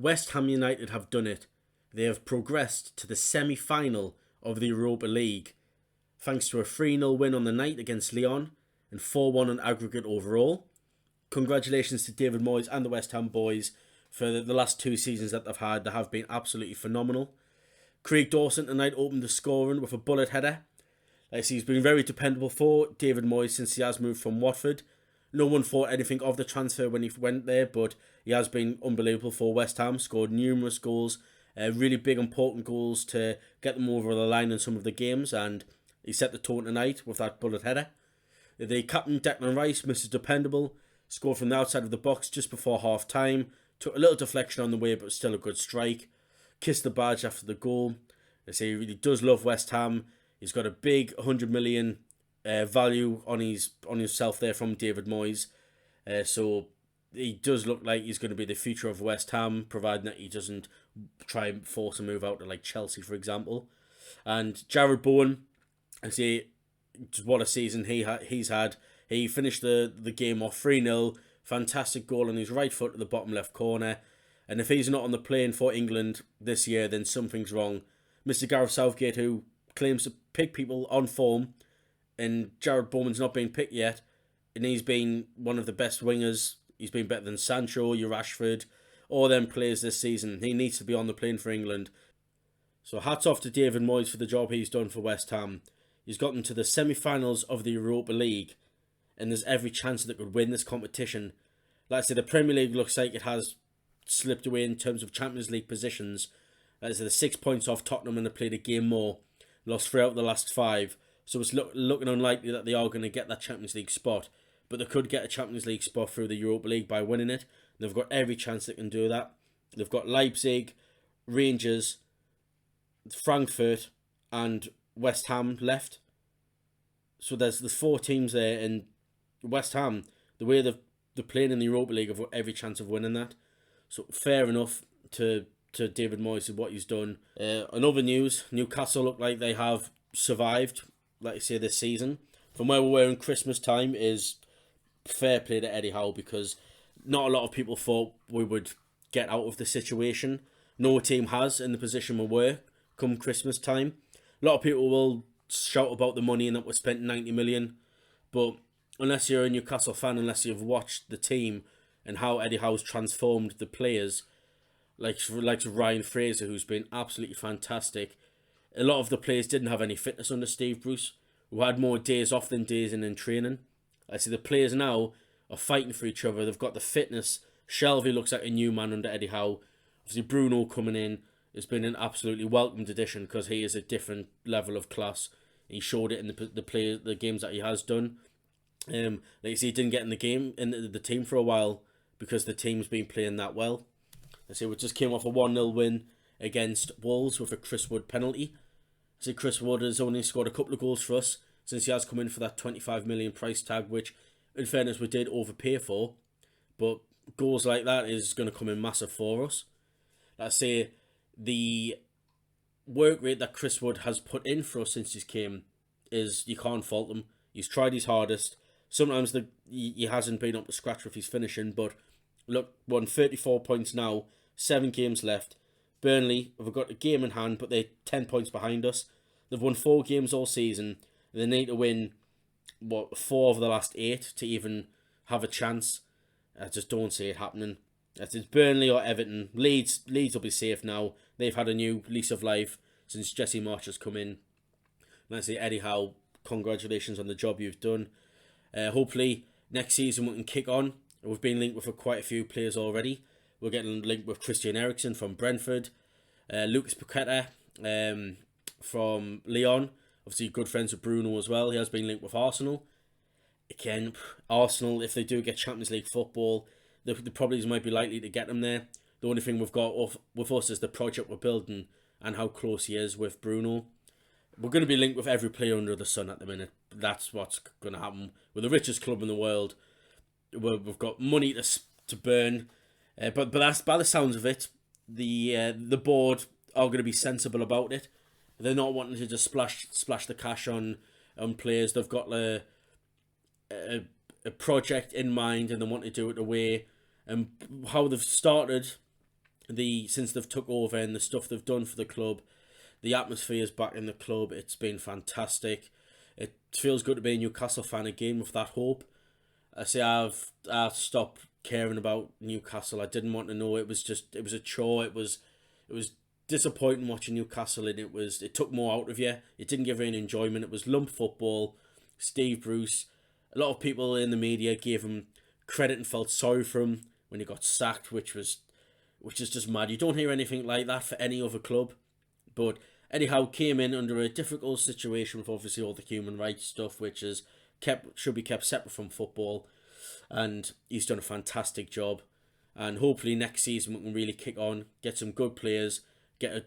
West Ham United have done it. They have progressed to the semi-final of the Europa League, thanks to a 3-0 win on the night against Lyon and 4-1 on aggregate overall. Congratulations to David Moyes and the West Ham boys for the last 2 seasons that they've had. They have been absolutely phenomenal. Craig Dawson tonight opened the scoring with a bullet header. Like I see, he's been very dependable for David Moyes since he has moved from Watford. No one thought anything of the transfer when he went there, but he has been unbelievable for West Ham. Scored numerous goals, really big important goals to get them over the line in some of the games, and he set the tone tonight with that bullet header. The captain, Declan Rice, Mr. Dependable, scored from the outside of the box just before half time. Took a little deflection on the way, but still a good strike. Kissed the badge after the goal. They say he really does love West Ham. He's got a big 100 million value on himself there from David Moyes. So he does look like he's going to be the future of West Ham, providing that he doesn't try and force a move out to like Chelsea, for example. And Jared Bowen, I say, what a season he's had. He finished the game off 3-0. Fantastic goal on his right foot at the bottom left corner. And if he's not on the plane for England this year, then something's wrong. Mr. Gareth Southgate, who claims to pick people on form, and Jared Bowen's not being picked yet, and he's been one of the best wingers. He's been better than Sancho, your Rashford, all them players this season. He needs to be on the plane for England. So hats off to David Moyes for the job he's done for West Ham. He's got them to the semi-finals of the Europa League, and there's every chance that they could win this competition. Like I said, the Premier League looks like it has slipped away in terms of Champions League positions. Like I said, they're 6 points off Tottenham and they played a game more. Lost 3 out of the last 5. So it's looking unlikely that they are going to get that Champions League spot. But they could get a Champions League spot through the Europa League by winning it. And they've got every chance they can do that. They've got Leipzig, Rangers, Frankfurt and West Ham left. So there's 4 teams there, and West Ham, the way they're playing in the Europa League, have got every chance of winning that. So fair enough to David Moyes and what he's done. In other news, Newcastle look like they have survived, like I say, this season. From where we were in Christmas time is fair play to Eddie Howe, because not a lot of people thought we would get out of the situation. No team has in the position we were come Christmas time. A lot of people will shout about the money and that we spent 90 million, but unless you're a Newcastle fan, unless you've watched the team and how Eddie Howe's transformed the players, like Ryan Fraser, who's been absolutely fantastic. A lot of the players didn't have any fitness under Steve Bruce, who had more days off than days in training. I see the players now are fighting for each other. They've got the fitness. Shelvey looks like a new man under Eddie Howe. Obviously Bruno coming in has been an absolutely welcomed addition, because he is a different level of class. He showed it in the games that he has done. Like you see, he didn't get in the team for a while because the team's been playing that well. I say we just came off a 1-0 win against Wolves with a Chris Wood penalty. I say Chris Wood has only scored a couple of goals for us since he has come in for that 25 million price tag, which in fairness we did overpay for, but goals like that is going to come in massive for us. Like I say, the work rate that Chris Wood has put in for us since he came is, you can't fault him. He's tried his hardest. Sometimes he hasn't been up to scratch with his finishing, but look, won 34 points now, 7 games left. Burnley have got a game in hand, but they're 10 points behind us. They've won 4 games all season. They need to win 4 of the last 8 to even have a chance. I just don't see it happening. It's Burnley or Everton. Leeds will be safe now. They've had a new lease of life since Jesse Marsch has come in. And I say, Eddie Howe, congratulations on the job you've done. Hopefully next season we can kick on. We've been linked with quite a few players already. We're getting linked with Christian Eriksen from Brentford, Lucas Paqueta from Lyon. Obviously good friends with Bruno as well. He has been linked with Arsenal. Again, Arsenal, if they do get Champions League football, the probably might be likely to get them there. The only thing we've got with us is the project we're building and how close he is with Bruno. We're going to be linked with every player under the sun at the minute. That's what's going to happen. We're the richest club in the world. We've got money to burn. But that's, by the sounds of it, the board are going to be sensible about it. They're not wanting to just splash the cash on players. They've got a project in mind and they want to do it away. And how they've started since they've took over and the stuff they've done for the club. The atmosphere is back in the club. It's been fantastic. It feels good to be a Newcastle fan again with that hope. I say I've stopped caring about Newcastle. I didn't want to know. It was a chore. It was disappointing watching Newcastle, and it took more out of you. It didn't give you any enjoyment. It was lump football. Steve Bruce. A lot of people in the media gave him credit and felt sorry for him when he got sacked, which is just mad. You don't hear anything like that for any other club. But anyhow, came in under a difficult situation with obviously all the human rights stuff, which should be kept separate from football. And he's done a fantastic job. And hopefully next season we can really kick on, get some good players, get a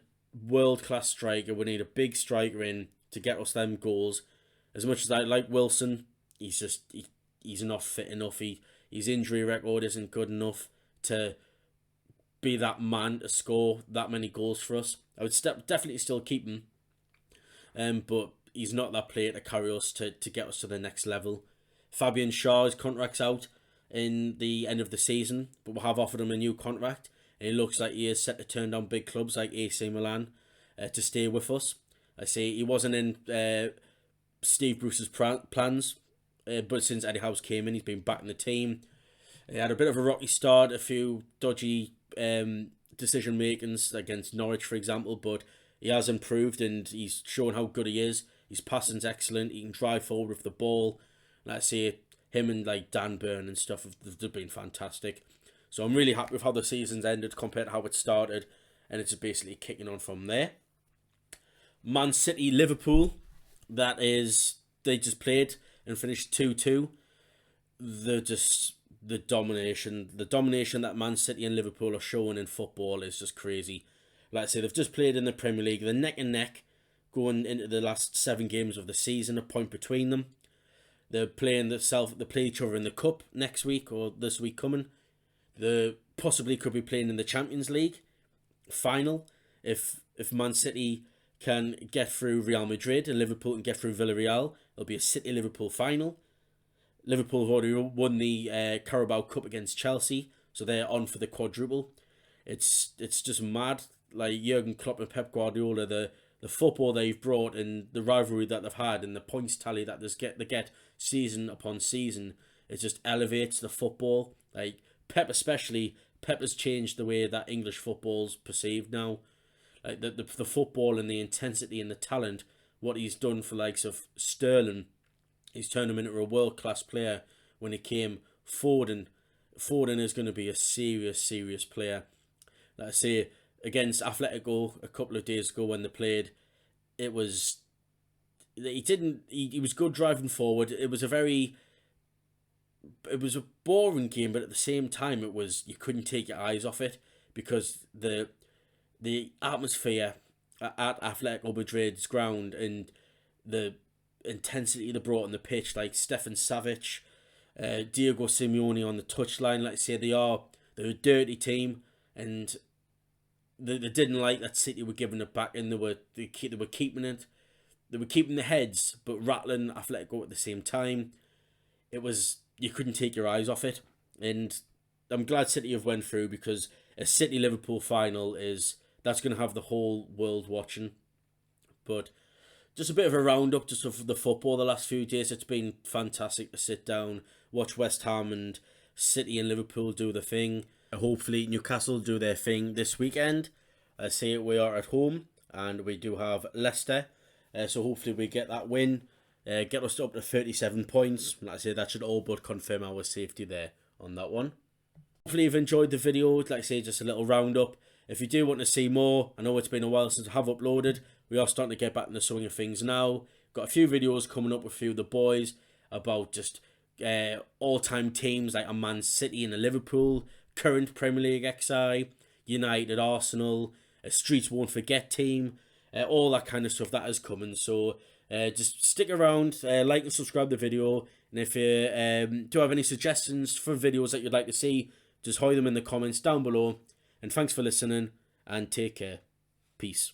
world-class striker. We need a big striker in to get us them goals. As much as I like Wilson, he's not fit enough. His injury record isn't good enough to be that man to score that many goals for us. I would definitely still keep him, but he's not that player to carry us to get us to the next level. Fabian Schär's contract's out in the end of the season, but we have offered him a new contract, and it looks like he is set to turn down big clubs like AC Milan to stay with us. I say he wasn't in Steve Bruce's plans, but since Eddie Howe's came in, he's been back in the team. He had a bit of a rocky start, a few dodgy decision makings against Norwich, for example, but he has improved and he's shown how good he is. His passing's excellent. He can drive forward with the ball. Like I say, him and like Dan Burn and stuff they've been fantastic. So I'm really happy with how the season's ended compared to how it started, and it's basically kicking on from there. Man City, Liverpool, they just played and finished 2-2. The domination that Man City and Liverpool are showing in football is just crazy. Like I say, they've just played in the Premier League. They're neck and neck going into the last 7 games of the season, a point between them. They play each other in the Cup next week or this week coming. They possibly could be playing in the Champions League final if Man City can get through Real Madrid and Liverpool can get through Villarreal. There'll be a City-Liverpool final. Liverpool have already won the Carabao Cup against Chelsea, so they're on for the quadruple. It's just mad. Like Jurgen Klopp and Pep Guardiola, the football they've brought and the rivalry that they've had and the points tally that they get season upon season, it just elevates the football. Like Pep has changed the way that English football's perceived now. Like the football and the intensity and the talent, what he's done for likes of Sterling. He's turned him into a world-class player when he came. Foden is going to be a serious player. Like I say, against Atletico a couple of days ago when they played, he was good driving forward. It was a boring game, but at the same time you couldn't take your eyes off it because the atmosphere at Atletico Madrid's ground and the intensity they brought on the pitch, like Stefan Savic, Diego Simeone on the touchline. Like I say, they're a dirty team, and they didn't like that City were giving it back, and they were keeping it. They were keeping the heads, but rattling Atletico at the same time. You couldn't take your eyes off it, and I'm glad City have went through because a City Liverpool final that's going to have the whole world watching. But just a bit of a roundup just of the football the last few days. It's been fantastic to sit down, watch West Ham and City and Liverpool do the thing. Hopefully Newcastle do their thing this weekend. I say we are at home and we do have Leicester. So hopefully we get that win. Get us up to 37 points. Like I say, that should all but confirm our safety there on that one. Hopefully you've enjoyed the video. Like I say, just a little roundup. If you do want to see more, I know it's been a while since I have uploaded. We are starting to get back in the swing of things now. Got a few videos coming up with a few of the boys about just all-time teams like a Man City and a Liverpool, current Premier League XI, United, Arsenal, a Streets Won't Forget team, all that kind of stuff that is coming. So just stick around, like and subscribe the video, and if you do have any suggestions for videos that you'd like to see, just hoy them in the comments down below. And thanks for listening, and take care. Peace.